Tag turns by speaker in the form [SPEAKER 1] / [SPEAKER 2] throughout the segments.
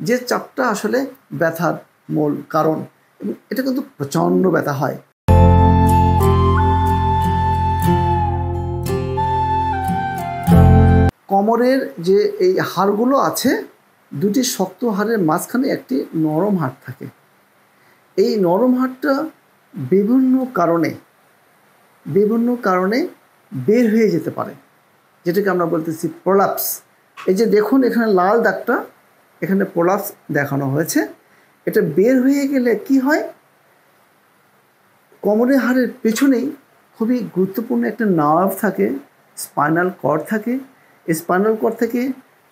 [SPEAKER 1] যে চাপটা আসলে ব্যথার মূল কারণ, এবং এটা কিন্তু প্রচণ্ড ব্যথা হয়। কোমরের যে এই হাড়গুলো আছে, দুটি শক্ত হাড়ের মাঝখানে একটি নরম হাড় থাকে। এই নরম হাড়টা বিভিন্ন কারণে বের হয়ে যেতে পারে, যেটাকে আমরা বলতেছি প্রলাপস। এই যে দেখুন এখানে লাল দাগটা, এখানে প্রলাপস দেখানো হয়েছে। এটা বের হয়ে গেলে কি হয়, কোমরের হাড়ের পেছনেই খুবই গুরুত্বপূর্ণ একটা নার্ভ থাকে, স্পাইনাল কর্ড থাকে। এই স্পাইনাল কর্ড থেকে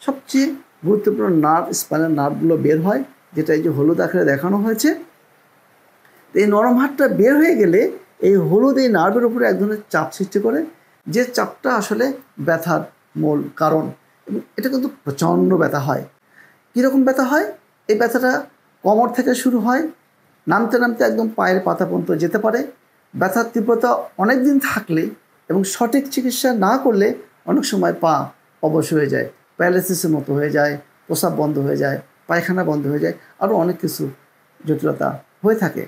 [SPEAKER 1] সবচেয়ে গুরুত্বপূর্ণ নার্ভ, স্পাইনাল নার্ভগুলো বের হয়, যেটা এই যে হলুদ আকারে দেখানো হয়েছে। এই নরম হাড়টা বের হয়ে গেলে এই হলুদ এই নার্ভের উপরে এক ধরনের চাপ সৃষ্টি করে, যে চাপটা আসলে ব্যথার মূল কারণ, এবং এটা কিন্তু প্রচণ্ড ব্যথা হয়। কীরকম ব্যথা হয়? এই ব্যথাটা কোমর থেকে শুরু হয়, নামতে নামতে একদম পায়ের পাতা পর্যন্ত যেতে পারে। ব্যথার তীব্রতা অনেক দিন থাকলে এবং সঠিক চিকিৎসা না করলে অনেক সময় পা অবশ হয়ে যায়, প্যারালাইসিসের মতো হয়ে যায়, প্রস্রাব বন্ধ হয়ে যায়, পায়খানা বন্ধ হয়ে যায়, আরও অনেক কিছু জটিলতা হয়ে থাকে।